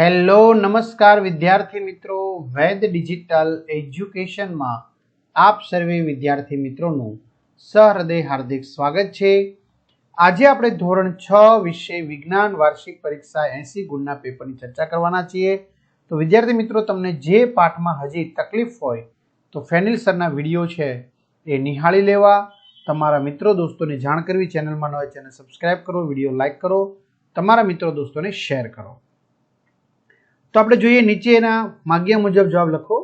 Hello નમસ્કાર વિદ્યાર્થી મિત્રો, વૈદ ડિજિટલ એજ્યુકેશનમાં આપ સર્વે વિદ્યાર્થી મિત્રોનું સહૃદય હાર્દિક સ્વાગત છે। આજે આપણે ધોરણ 6 વિષય વિજ્ઞાન વાર્ષિક પરીક્ષા 80 ગુણના પેપરની ચર્ચા કરવાના છીએ। તો વિદ્યાર્થી મિત્રો, તમને જે પાઠમાં હજી તકલીફ હોય તો ફેનિલ સરના વિડીયો છે એ નિહાળી લેવા, તમારા મિત્રો દોસ્તોને જાણ કરવી। ચેનલમાં ન હોય ચેનલ સબસ્ક્રાઇબ કરો, વિડીયો લાઈક કરો, તમારા મિત્રો દોસ્તોને શેર કરો। તો આપણે જોઈએ, નીચેના માગ્યા મુજબ જવાબ લખો।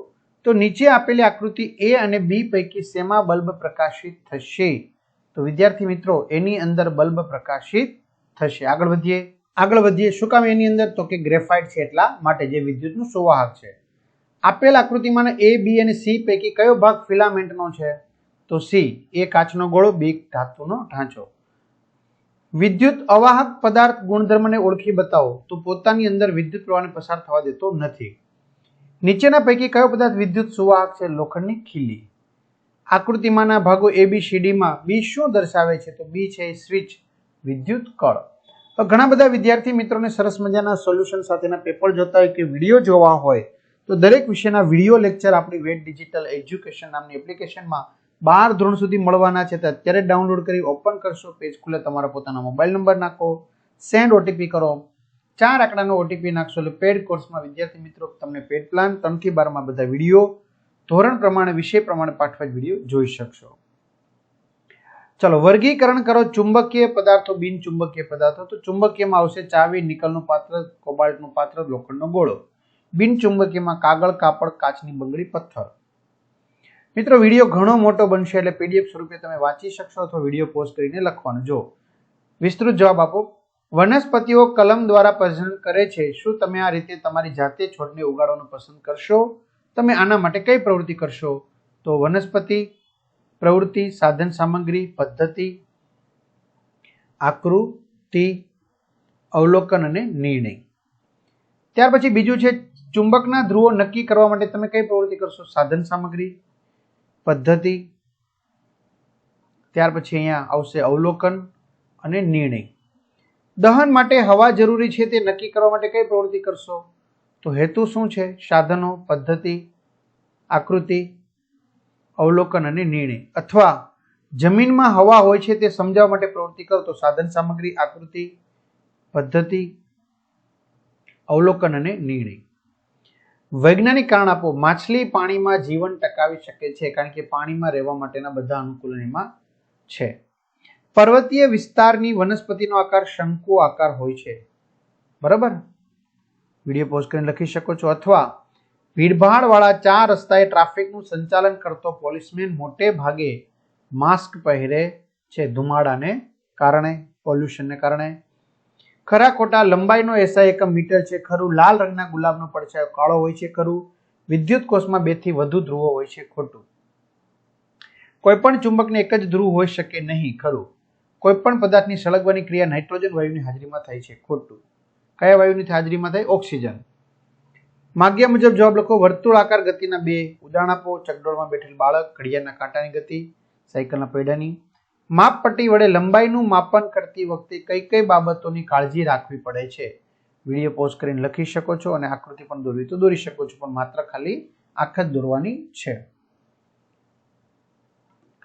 તો નીચે આપેલી આકૃતિ એ અને બી પૈકી શેમાં બલ્બ પ્રકાશિત થશે? તો વિદ્યાર્થી મિત્રો, એની અંદર બલ્બ પ્રકાશિત થશે। આગળ વધીએ। શું કામ એની અંદર? તો કે ગ્રેફાઇટ છે એટલા માટે, જે વિદ્યુતનું સુવાહક છે। આપેલ આકૃતિમાં એ, બી અને સી પૈકી કયો ભાગ ફિલામેન્ટનો છે? તો સી। એ કાચનો ગોળો, બી ધાતુનો ઢાંચો। વિદ્યુત અવાહક પદાર્થ ગુણધર્મને ઓળખી બતાવો। તો પોતાની અંદર વિદ્યુત પ્રવાહને પસાર થવા દેતો નથી। નીચેના પૈકી કયો પદાર્થ વિદ્યુત સુવાહક છે? લોખંડની ખીલી। આકૃતિમાંના ભાગો એ બી સી ડી માં બી શું દર્શાવે છે? તો બી છે સ્વિચ, વિદ્યુત કળ। તો ઘણા બધા વિદ્યાર્થી મિત્રોને સરસ મજાના સોલ્યુશન સાથેના પેપર જોતા હોય કે વિડીયો જોવા હોય, તો દરેક વિષયના વિડીયો લેક્ચર આપણી વેદ ડિજિટલ એજ્યુકેશન નામની એપ્લિકેશનમાં 12 ધોરણ સુધી મળવાના છે। તો અત્યારે ડાઉનલોડ કરી ઓપન કરશો, પેજ ખુલે, તમારા પોતાના મોબાઈલ નંબર નાખો, સેન્ડ ઓટીપી કરો, 4 આંકડાનો ઓટીપી નાખશો એટલે પેડ કોર્સમાં વિદ્યાર્થી મિત્રો તમને પેડ પ્લાન 3 થી 12 માં બધા વિડીયો ધોરણ પ્રમાણે, વિષય પ્રમાણે પાઠવાજ વિડીયો જોઈ શકશો। ચલો, વર્ગીકરણ કરો ચુંબકીય પદાર્થો, બિન ચુંબકીય પદાર્થો। તો ચુંબકીયમાં આવશે ચાવી, નિકલનું પાત્ર, કોબાલ્ટનું પાત્ર, લોખંડનો ગોળો। બિન ચુંબકીયમાં કાગળ, કાપડ, કાચની બંગડી, પથ્થર। મિત્રો, વિડીયો ઘણો મોટો બનશે એટલે પીડીએફ સ્વરૂપે તમે વાંચી શકશો અથવા વિડીયો પોઝ કરીને લખવાનું। જો વિસ્તૃત જવાબ આપો। વનસ્પતિઓ કલમ દ્વારા પ્રજનન કરે છે। શું તમે આ રીતે તમારી જાતે છોડને ઉગાડવાનું પસંદ કરશો? તમે આના માટે કઈ પ્રવૃત્તિ કરશો? તો વનસ્પતિ, પ્રવૃત્તિ, સાધન સામગ્રી, પદ્ધતિ, આકૃતિ, અવલોકન અને નિર્ણય। ત્યાર પછી બીજું છે, ચુંબકના ધ્રુવો નક્કી કરવા માટે તમે કઈ પ્રવૃત્તિ કરશો? સાધન સામગ્રી, પદ્ધતિ, ત્યાર પછી અહીંયા આવશે અવલોકન અને નિર્ણય। દહન માટે હવા જરૂરી છે તે નક્કી કરવા માટે કઈ પ્રવૃત્તિ કરશો? તો હેતુ શું છે? સાધનો, પદ્ધતિ, આકૃતિ, અવલોકન અને નિર્ણય। અથવા જમીનમાં હવા હોય છે તે સમજાવવા માટે પ્રવૃત્તિ કરો તો સાધન સામગ્રી, આકૃતિ, પદ્ધતિ, અવલોકન અને નિર્ણય। વૈજ્ઞાનિક કારણ આપો। માછલી પાણીમાં જીવન ટકાવી શકે છે કારણ કે પાણીમાં રહેવા માટેના બધા અનુકૂલન એમાં છે। પર્વતીય વિસ્તારની વનસ્પતિનો આકાર શંકુ આકાર હોય છે, બરાબર? વિડીયો પોઝ કરીને લખી શકો છો। અથવા ભીડભાડ વાળા 4 રસ્તાએ ટ્રાફિકનું સંચાલન કરતો પોલીસમેન મોટે ભાગે માસ્ક પહેરે છે ધુમાડાને કારણે, પોલ્યુશનને કારણે। ખરા ખોટા? લંબાઈનો એસઆઈ એકમ મીટર છે, ખરું? લાલ રંગના ગુલાબનો પડછાયો કાળો હોય છે, ખરું? વિદ્યુત કોષમાં 2 થી વધુ ધ્રુવો હોય છે, ખોટું? કોઈ પણ ચુંબકને એક જ ધ્રુવ હોઈ શકે નહીં, ખરું? કોઈ પણ પદાર્થની સળગવાની ક્રિયા નાઇટ્રોજન વાયુની હાજરીમાં થાય છે, ખોટું? કયા વાયુની હાજરીમાં થાય? ઓક્સિજન। માગ્યા મુજબ જવાબ લખો। વર્તુળાકાર ગતિના 2 ઉદાહરણ આપો। ચકડોળમાં બેઠેલ બાળક, ઘડિયાળના કાંટાની ગતિ, સાયકલના પૈડાની। માપપટ્ટી વડે લંબાઈનું માપન કરતી વખતે કઈ કઈ બાબતોની કાળજી રાખવી પડે છે? વિડીયો પોઝ કરીને લખી શકો છો અને આકૃતિ પણ દોરવી તો દોરી શકો છો, પણ માત્ર ખાલી આંખ જ દોરવાની છે।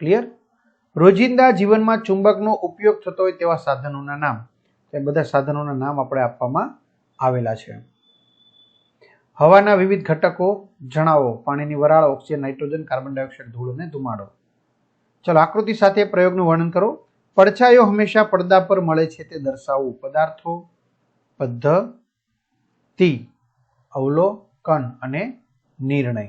ક્લિયર? રોજિંદા જીવનમાં ચુંબકનો ઉપયોગ થતો હોય તેવા સાધનોના નામ। એ બધા સાધનોના નામ આપણે આપવામાં આવેલા છે। હવાના વિવિધ ઘટકો જણાવો। પાણીની વરાળ, ઓક્સિજન, નાઇટ્રોજન, કાર્બન ડાયોક્સાઇડ, ધૂળ અને ધુમાડો। ચલો, આકૃતિ સાથે પ્રયોગનું વર્ણન કરો। પડછાયો હંમેશા પડદા પર મળે છે તે દર્શાવવું। પદાર્થો, પદ્ધતિ, અવલોકન અને નિર્ણય।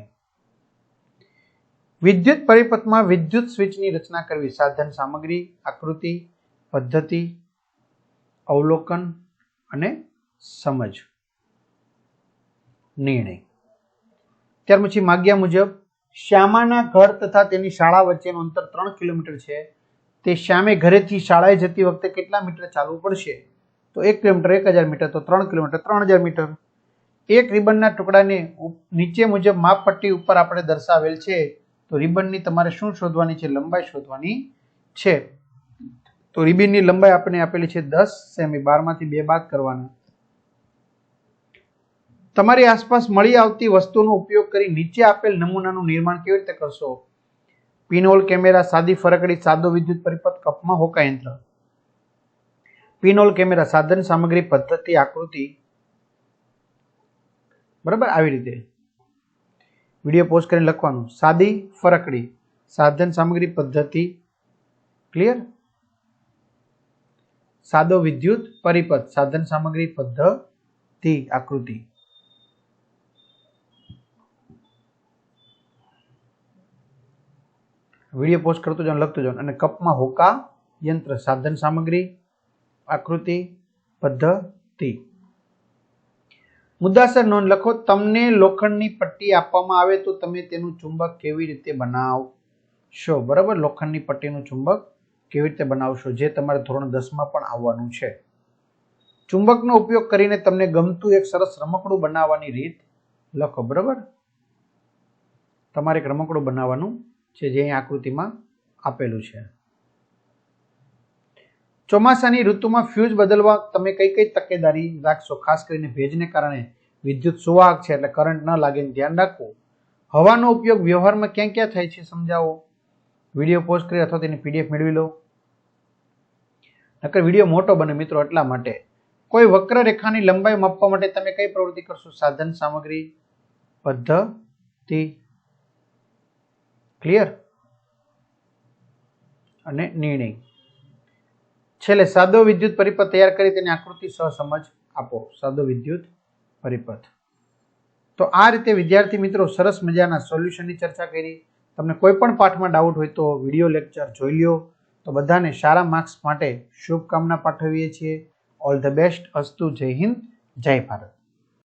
વિદ્યુત પરિપથમાં વિદ્યુત સ્વિચની રચના કરવી। સાધન સામગ્રી, આકૃતિ, પદ્ધતિ, અવલોકન અને સમજ, નિર્ણય। ત્યાર પછી માગ્યા મુજબ શ્યામાના ઘર તથા તેની શાળા વચ્ચેનું અંતર 3 કિલોમીટર છે। તે શ્યામે ઘરેથી શાળાએ જતી વખતે કેટલા મીટર ચાલવું પડશે? તો 1 કિલોમીટર 1000 મીટર, તો 3 કિલોમીટર 3000 મીટર। એક રિબનના ટુકડાને નીચે મુજબ માપપટ્ટી ઉપર આપણે દર્શાવેલ છે, તો રિબનની તમારે શું શોધવાની છે? લંબાઈ શોધવાની છે। તો રિબનની લંબાઈ આપણે આપેલી છે 10 સેમી, 12 માંથી 2 બાદ કરવાના, તમારી આસપાસ મળી આવતી વસ્તુનો ઉપયોગ કરી નીચે આપેલ નમૂનાનું નિર્માણ કેવી રીતે કરશો? પિનહોલ કેમેરા, સાદી ફરકડી, સાદો વિદ્યુત પરિપથ, કપમાં હોકા યંત્ર. પિનહોલ કેમેરા, સાધન સામગ્રી, પદ્ધતિ, આકૃતિ. બરાબર, આવી રીતે વિડીયો પોઝ કરીને લખવાનું. સાદી ફરકડી, સાધન સામગ્રી, પદ્ધતિ. ક્લિયર? સાદો વિદ્યુત પરિપથ, સાધન સામગ્રી, પદ્ધતિ, આકૃતિ. વિડીયો પોઝ કરતો જાઓ, લખતો જાઓ. અને કપમાં હોકા યંત્ર, સાધન સામગ્રી, આકૃતિ, પદ્ધતિ. મુદ્દાસર નોંધ લખો. તમને લોખંડની પટ્ટી આપવામાં આવે તો તમે તેનું ચુંબક કેવી રીતે બનાવશો? બરાબર, લોખંડની પટ્ટીનું ચુંબક કેવી રીતે બનાવશો, જે તમારે ધોરણ 10 માં પણ આવવાનું છે. ચુંબકનો ઉપયોગ કરીને તમને ગમતું એક સરસ રમકડું બનાવવાની રીત લખો. બરાબર, તમારે એક રમકડું બનાવવાનું છે, જે અહીં આકૃતિમાં આપેલું છે. ચોમાસાની ઋતુમાં ફ્યુઝ બદલવા તમે કઈ કઈ તકેદારી રાખશો? ખાસ કરીને ભેજને કારણે વિદ્યુત સુવાહક છે એટલે કરંટ ન લાગે ધ્યાન રાખવું. હવાનો ઉપયોગ વ્યવહારમાં ક્યાં ક્યાં થાય છે સમજાવો. વિડીયો પોઝ કરી અથવા તેની પીડીએફ મેળવી લો. નકર વિડીયો મોટો બને મિત્રો, એટલા માટે. કોઈ વક્રરેખાની લંબાઈ માપવા માટે તમે કઈ પ્રવૃત્તિ કરશો? સાધન સામગ્રી, પદ્ધતિ. ક્લિયર? અને નિર્ણય. છેલ્લે સાદો વિદ્યુત પરિપથ તૈયાર કરી તેની આકૃતિ સહ સમજ આપો. સાદો વિદ્યુત પરિપથ. તો આ રીતે વિદ્યાર્થી મિત્રો સરસ મજાના સોલ્યુશનની ચર્ચા કરી. તમને કોઈ પણ પાઠમાં ડાઉટ હોય તો વિડીયો લેક્ચર જોઈ લ્યો. તો બધાને સારા માર્ક્સ માટે શુભકામના પાઠવીએ છીએ. All the best. અસ્તુ. જય હિન્દ, જય ભારત.